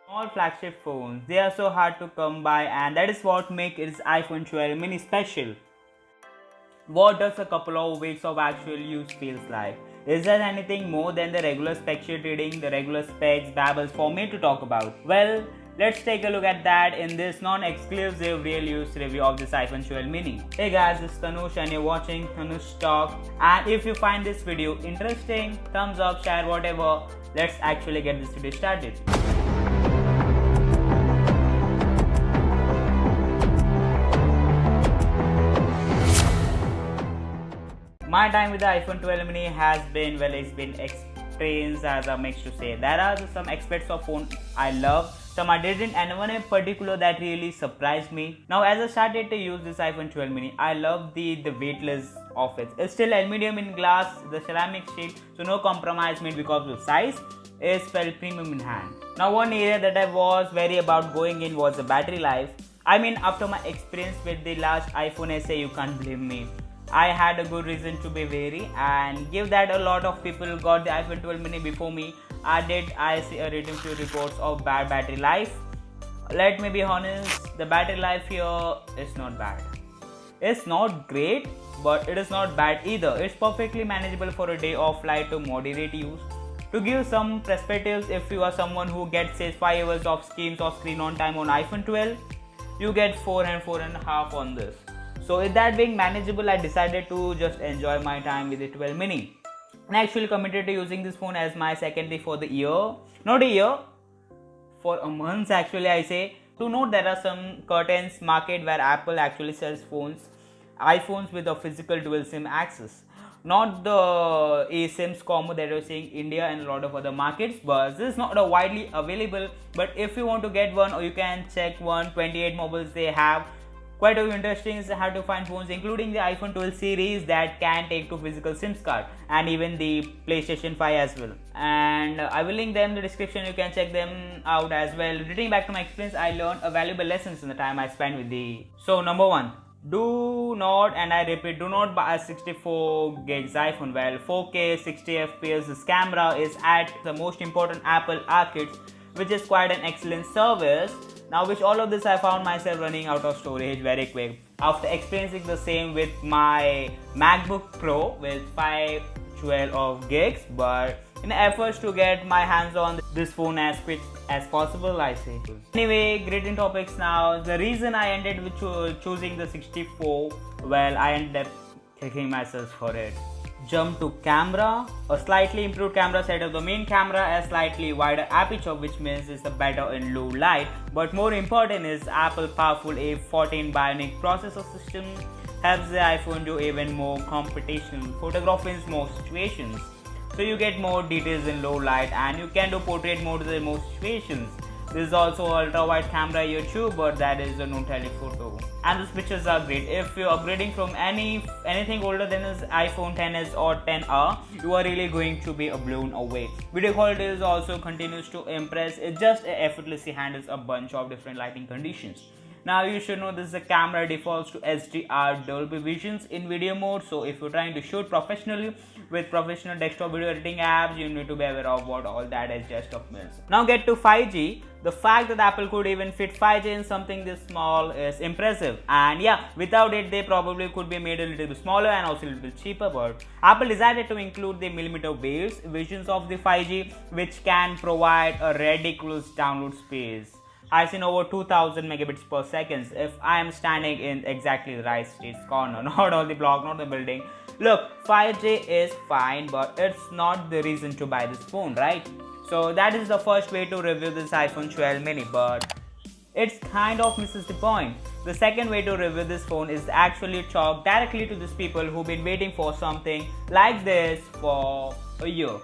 Small flagship phones, they are so hard to come by, and that is what makes its iPhone 12 mini special. What does a couple of weeks of actual use feels like? Is there anything more than the regular spec sheet reading, the regular specs babbles for me to talk about? Well, let's take a look at that in this non-exclusive real use review of this iPhone 12 mini. Hey guys, this is Tanush and you're watching Tanush Talk. And if you find this video interesting, thumbs up, share, whatever. Let's actually get this video started. My time with the iPhone 12 mini has been, well, it's been experienced as a mix to say. There are some aspects of phone I love, some I didn't, and one in particular that really surprised me. Now, as I started to use this iPhone 12 mini, I love the weightless of it. It's still aluminium in glass, the ceramic sheet, so no compromise made because of size. It felt premium in hand. Now, one area that I was very about going in was the battery life. I mean, after my experience with the last iPhone SE, you can't blame me. I had a good reason to be wary, and give that a lot of people got the iPhone 12 mini before me. I see a reading few reports of bad battery life. Let me be honest, the battery life here is not bad. It's not great, but it is not bad either. It's perfectly manageable for a day of light to moderate use. To give some perspectives, if you are someone who gets say 5 hours of schemes or screen on time on iPhone 12, you get 4 and 4.5 on this. So with that being manageable, I decided to just enjoy my time with the 12 mini. And I actually committed to using this phone as my secondary for the year. Not a year, for a month actually I say. To note, there are some curtains market where Apple actually sells iPhones with a physical dual SIM access. Not the eSIMs combo that you're seeing in India and a lot of other markets, but this is not a widely available. But if you want to get one, or you can check 128 mobiles they have. Quite interesting is how to find phones including the iPhone 12 series that can take to physical SIM card, and even the PlayStation 5 as well. And I will link them in the description, you can check them out as well. Returning back to my experience, I learned a valuable lessons in the time I spent with the... So number 1, do not, and I repeat, do not buy a 64 gigs iPhone. Well, 4K 60 FPS, this camera is at the most important Apple Arcades, which is quite an excellent service. Now, which all of this I found myself running out of storage very quick after experiencing the same with my MacBook Pro with 512 of gigs, but in efforts to get my hands on this phone as quick as possible, I say. Anyway, great topics now. The reason I ended with choosing the 64, well, I ended up kicking myself for it. Jump to camera, a slightly improved camera setup. The main camera has slightly wider aperture, which means it's better in low light, but more important is Apple powerful A14 Bionic processor system helps the iPhone do even more computational photography in most situations. So you get more details in low light, and you can do portrait mode in most situations. This is also ultra wide camera here too, but that is a no telephoto. And these pictures are great. If you're upgrading from anything older than this iPhone XS or XR, you are really going to be blown away. Video quality is also continues to impress. It just effortlessly handles a bunch of different lighting conditions. Now you should know this, the camera defaults to HDR Dolby Visions in video mode. So if you're trying to shoot professionally with professional desktop video editing apps, you need to be aware of what all that is just of means. Now get to 5G. The fact that Apple could even fit 5G in something this small is impressive. And yeah, without it they probably could be made a little bit smaller and also a little bit cheaper. But Apple decided to include the millimeter waves visions of the 5G, which can provide a ridiculous download space. I've seen over 2000 megabits per second if I am standing in exactly the right street's corner, not on the block, not the building. Look, 5G is fine, but it's not the reason to buy this phone, right? So that is the first way to review this iPhone 12 mini, but it kind of misses the point. The second way to review this phone is actually talk directly to these people who've been waiting for something like this for a year.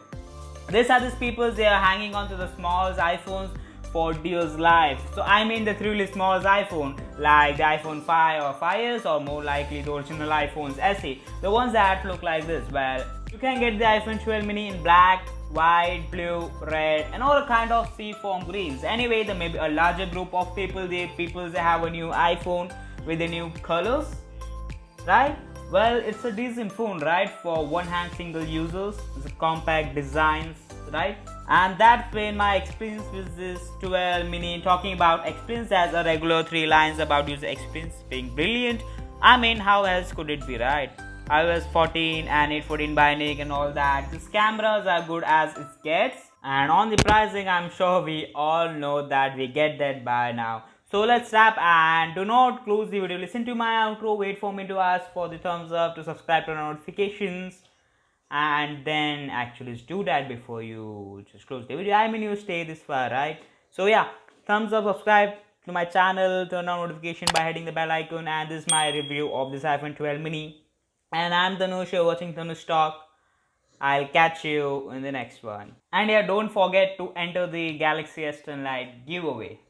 These are these people, they are hanging on to the smallest iPhones for dear's life. So I mean the truly smallest iPhone, like the iPhone 5 or 5s, or more likely the original iPhones SE, the ones that look like this. Well, you can get the iPhone 12 mini in black, white, blue, red, and all kind of seafoam greens. Anyway, there may be a larger group of people, they have a new iPhone with the new colors, right? Well, it's a decent phone, right? For one hand single users, it's a compact designs, right? And that's been my experience with this 12 mini. Talking about experience as a regular, 3 lines about user experience being brilliant. I mean, how else could it be, right? iOS 14 and 814 Bionic and all that. These cameras are good as it gets. And on the pricing, I'm sure we all know that we get that by now. So let's wrap, and do not close the video. Listen to my outro. Wait for me to ask for the thumbs up, to subscribe to notifications, and then actually do that before you just close the video. I mean, you stay this far, right? So yeah, thumbs up, subscribe to my channel, turn on notification by hitting the bell icon. And this is my review of this iPhone 12 mini, and I'm Tanush. You're watching Tanush Talk. I'll catch you in the next one. And yeah, don't forget to enter the Galaxy S10 Lite giveaway.